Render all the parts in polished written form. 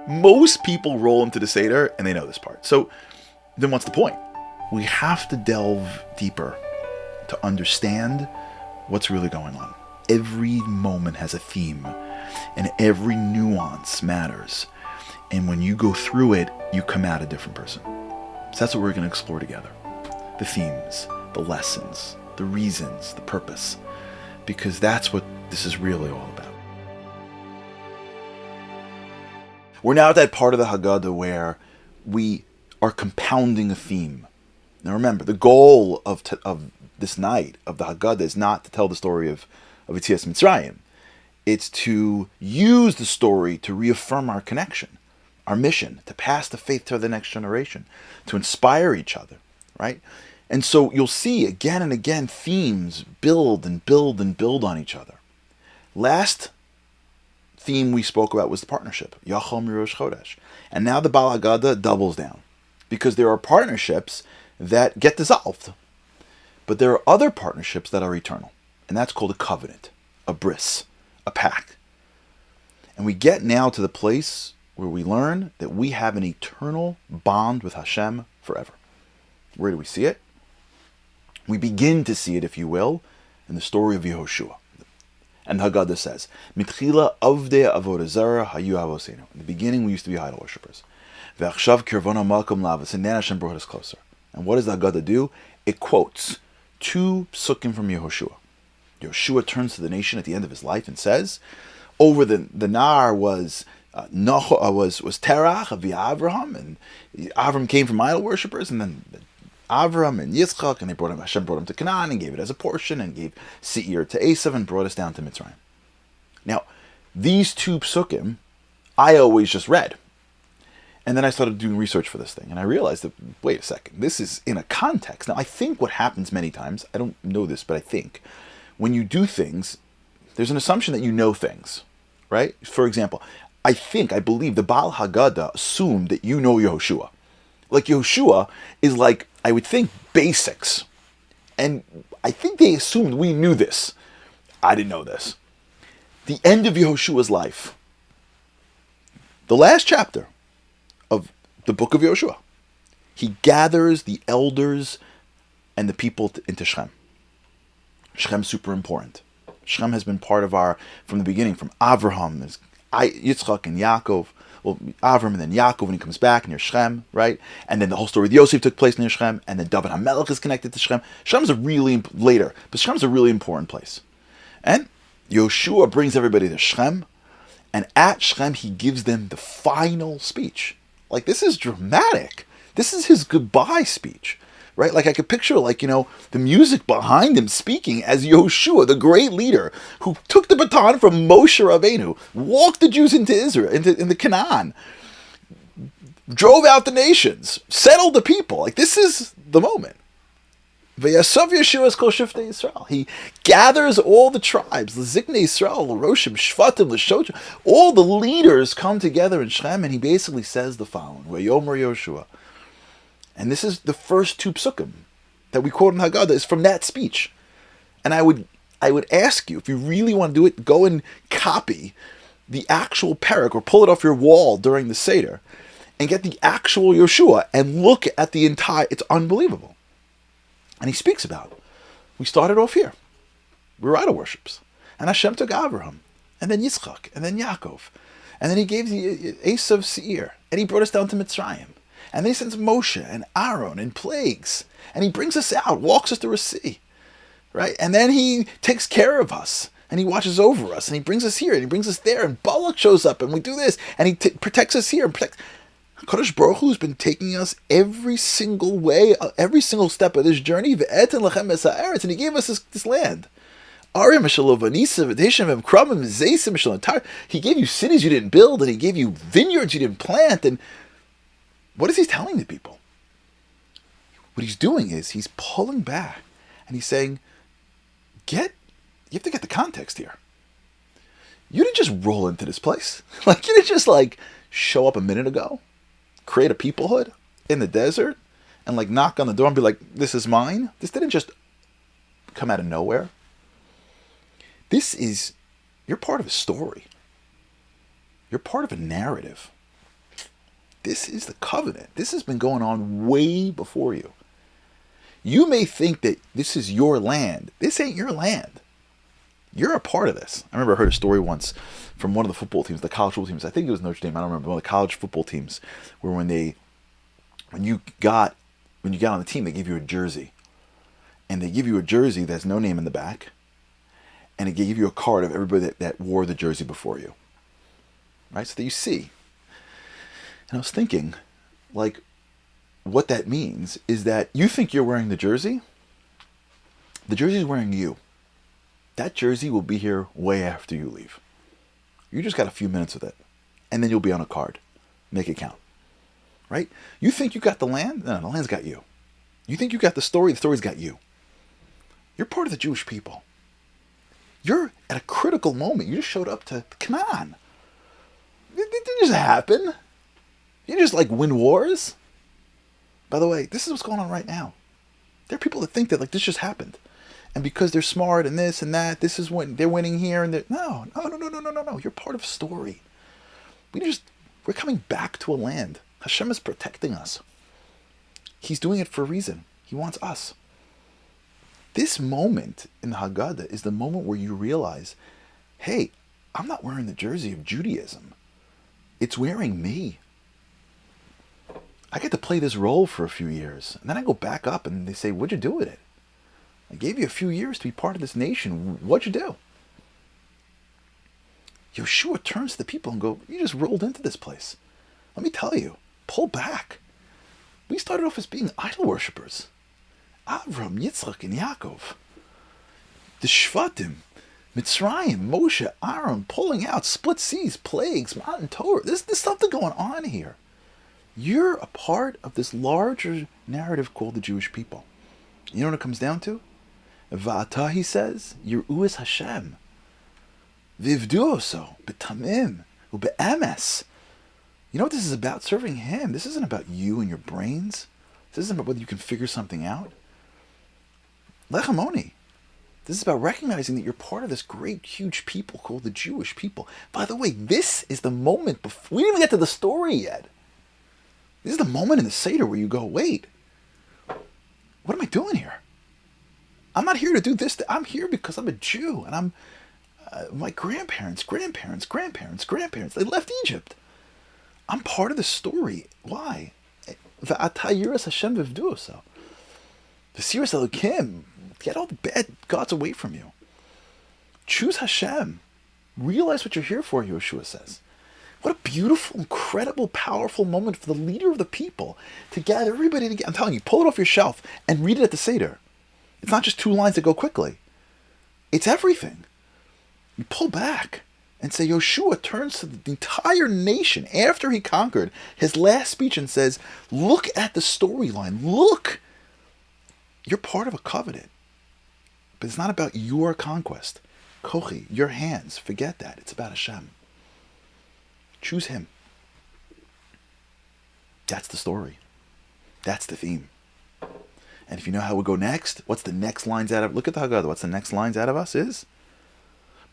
Most people roll into the Seder and they know this part. So then what's the point? We have to delve deeper to understand what's really going on. Every moment has a theme, and every nuance matters. And when you go through it, you come out a different person. So that's what we're going to explore together. The themes, the lessons, the reasons, the purpose. Because that's what this is really all about. We're now at that part of the Haggadah where we are compounding a theme. Now remember, the goal of this night of the Haggadah is not to tell the story of Yetzias Mitzrayim. It's to use the story to reaffirm our connection, our mission, to pass the faith to the next generation, to inspire each other, right? And so you'll see again and again themes build and build and build on each other. Last theme we spoke about was the partnership, Yachol Mirosh Chodesh. And now the Baal Haggadah doubles down, because there are partnerships that get dissolved. But there are other partnerships that are eternal. And that's called a covenant, a bris, a pact. And we get now to the place where we learn that we have an eternal bond with Hashem forever. Where do we see it? We begin to see it, if you will, in the story of Yehoshua. And the Haggadah says, Mitchila avdei avodah zara hayu avosenu. In the beginning, we used to be idol worshippers. Ve'achshav kirvana malkum lavas. And then Hashem brought us closer. And what does the Haggadah do? It quotes 2 psukim from Yehoshua. Yehoshua turns to the nation at the end of his life and says, over the Nar was Terach of Avraham, and Avram came from idol worshippers, and then Avram and Yitzchak, and Hashem brought him to Canaan and gave it as a portion, and gave Seir to Esav and brought us down to Mitzrayim. Now, these 2 psukim, I always just read. And then I started doing research for this thing, and I realized that, wait a second, this is in a context. Now, I think what happens many times, I don't know this, but I think, when you do things, there's an assumption that you know things, right? For example, I believe the Baal Haggadah assumed that you know Yehoshua. Like, Yehoshua is like, I would think, basics. And I think they assumed we knew this. I didn't know this. The end of Yehoshua's life, the last chapter of the book of Yehoshua, he gathers the elders and the people into Shechem. Shechem's super important. Shechem has been part of from the beginning, from Avraham, Yitzchak and Yaakov. Well, Avram and then Yaakov when he comes back near Shechem, right? And then the whole story of Yosef took place near Shechem, and then David HaMelech is connected to Shechem. Shechem's but Shechem's a really important place. And Yehoshua brings everybody to Shechem, and at Shechem he gives them the final speech. Like, this is dramatic. This is his goodbye speech. Right? Like, I could picture, the music behind him speaking as Yehoshua, the great leader, who took the baton from Moshe Rabbeinu, walked the Jews into Israel, into Canaan, drove out the nations, settled the people. Like, this is the moment. V'yasav Yeshua kol shiftei Yisrael. He gathers all the tribes, L'ziknei Yisrael, L'roshim, Shvatim, L'shotrim. All the leaders come together in Shechem, and he basically says the following, V'yomer Yehoshua. And this is the first 2 psukim that we quote in Haggadah is from that speech. And I would ask you, if you really want to do it, go and copy the actual parak or pull it off your wall during the Seder and get the actual Yehoshua and look at the entire, it's unbelievable. And he speaks about it. We started off here. We were idol worships. And Hashem took Abraham, and then Yitzchak, and then Yaakov. And then he gave the Esav Seir, and he brought us down to Mitzrayim. And then he sends Moshe and Aaron and plagues. And he brings us out, walks us through a sea. Right? And then he takes care of us. And he watches over us. And he brings us here. And he brings us there. And Balak shows up. And we do this. And he protects us here. And Kadosh Baruch Hu has been taking us every single way, every single step of this journey. And he gave us this land. He gave you cities you didn't build. And he gave you vineyards you didn't plant. And what is he telling the people? What he's doing is he's pulling back and he's saying, you have to get the context here. You didn't just roll into this place. You didn't just show up a minute ago, create a peoplehood in the desert and knock on the door and be like, this is mine. This didn't just come out of nowhere. You're part of a story. You're part of a narrative. This is the covenant. This has been going on way before you. You may think that this is your land. This ain't your land. You're a part of this. I remember I heard a story once from one of the football teams, the college football teams. I think it was Notre Dame. I don't remember. One of the college football teams, where when you got on the team, they give you a jersey, and they give you a jersey that's no name in the back, and they give you a card of everybody that wore the jersey before you, right? So that you see. And I was thinking, like, what that means is that you think you're wearing the jersey. The jersey's wearing you. That jersey will be here way after you leave. You just got a few minutes with it. And then you'll be on a card. Make it count. Right? You think you got the land? No, the land's got you. You think you got the story's got you. You're part of the Jewish people. You're at a critical moment. You just showed up to, come on. It didn't just happen. You just like win wars. By the way, this is what's going on right now. There are people that think that like this just happened. And because they're smart and this and that, this is when they're winning here and they're no. You're part of a story. We're coming back to a land. Hashem is protecting us. He's doing it for a reason. He wants us. This moment in the Haggadah is the moment where you realize, hey, I'm not wearing the jersey of Judaism. It's wearing me. I get to play this role for a few years. And then I go back up and they say, what'd you do with it? I gave you a few years to be part of this nation. What'd you do? Yehoshua turns to the people and go, you just rolled into this place. Let me tell you, pull back. We started off as being idol worshippers. Avram, Yitzchak, and Yaakov. The Shvatim, Mitzrayim, Moshe, Aaron, pulling out, split seas, plagues, mountain Torah. There's something going on here. You're a part of this larger narrative called the Jewish people. You know what it comes down to? Va'ata, he says, Yir'u es Hashem. Vivdu oso, b'tamim, u'be'emes. You know what this is about? Serving Him. This isn't about you and your brains. This isn't about whether you can figure something out. Lechamoni. This is about recognizing that you're part of this great, huge people called the Jewish people. By the way, this is the moment before we didn't even get to the story yet. This is the moment in the Seder where you go, wait, what am I doing here? I'm not here to do this. I'm here because I'm a Jew, and I'm my grandparents, they left Egypt. I'm part of the story. Why? V'atayiras Hashem v'vduoso. V'siras Elokim. Get all the bad gods away from you. Choose Hashem. Realize what you're here for, Yehoshua says. What a beautiful, incredible, powerful moment for the leader of the people to gather everybody together. I'm telling you, pull it off your shelf and read it at the Seder. It's not just two lines that go quickly. It's everything. You pull back and say, Yehoshua turns to the entire nation after he conquered his last speech and says, look at the storyline. Look. You're part of a covenant. But it's not about your conquest. Kochi, your hands. Forget that. It's about Hashem. Choose Him. That's the story. That's the theme. And if you know how we'll go next, what's the next lines out of... Look at the Haggadah. What's the next lines out of us is...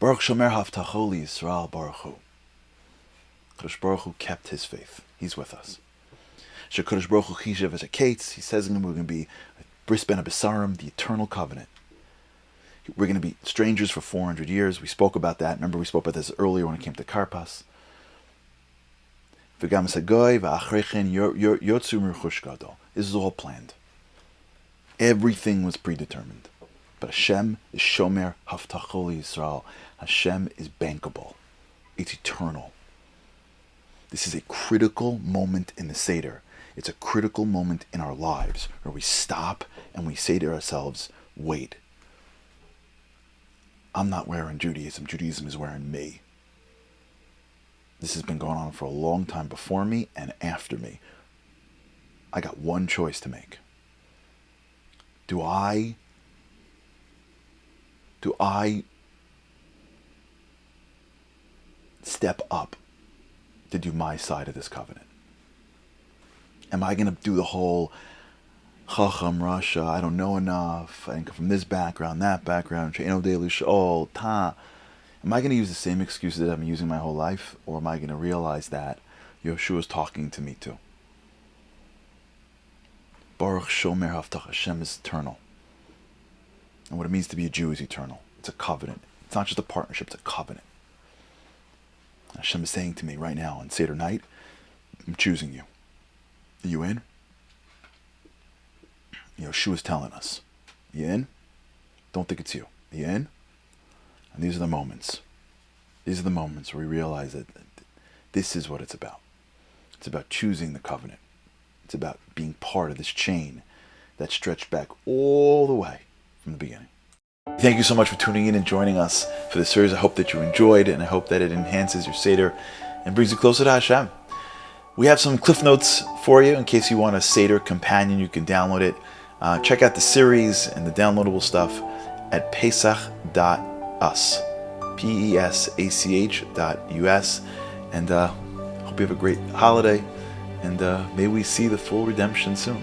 Baruch Shomer Havtacho Yisrael Baruch Hu. Kadosh Baruch Hu kept His faith. He's with us. Shekadosh Baruch Hu Chishev as a Kates. He says we're going to be Bris Ben Abisarim, the eternal covenant. We're going to be strangers for 400 years. We spoke about that. Remember, we spoke about this earlier when it came to Karpas. This is all planned. Everything was predetermined. But Hashem is Shomer Havtacho Yisrael. Hashem is bankable. It's eternal. This is a critical moment in the Seder. It's a critical moment in our lives where we stop and we say to ourselves, wait, I'm not wearing Judaism. Judaism is wearing me. This has been going on for a long time before me and after me. I got one choice to make. Do I step up to do my side of this covenant? Am I going to do the whole Chacham Rasha, I don't know enough, I didn't come from this background, that background, She'eno Delu Sh'ol, Ta. Am I going to use the same excuses that I've been using my whole life? Or am I going to realize that Yehoshua is talking to me too. Baruch Shomer Haftach. Hashem is eternal. And what it means to be a Jew is eternal. It's a covenant. It's not just a partnership, it's a covenant. Hashem is saying to me right now on Seder night, I'm choosing you. Are you in? Yehoshua is telling us. You in? Don't think it's you. Are you in? And these are the moments. These are the moments where we realize that this is what it's about. It's about choosing the covenant. It's about being part of this chain that stretched back all the way from the beginning. Thank you so much for tuning in and joining us for this series. I hope that you enjoyed, and I hope that it enhances your Seder and brings you closer to Hashem. We have some cliff notes for you in case you want a Seder companion. You can download it. Check out the series and the downloadable stuff at pesach.us. pesach.us. And hope you have a great holiday, and may we see the full redemption soon.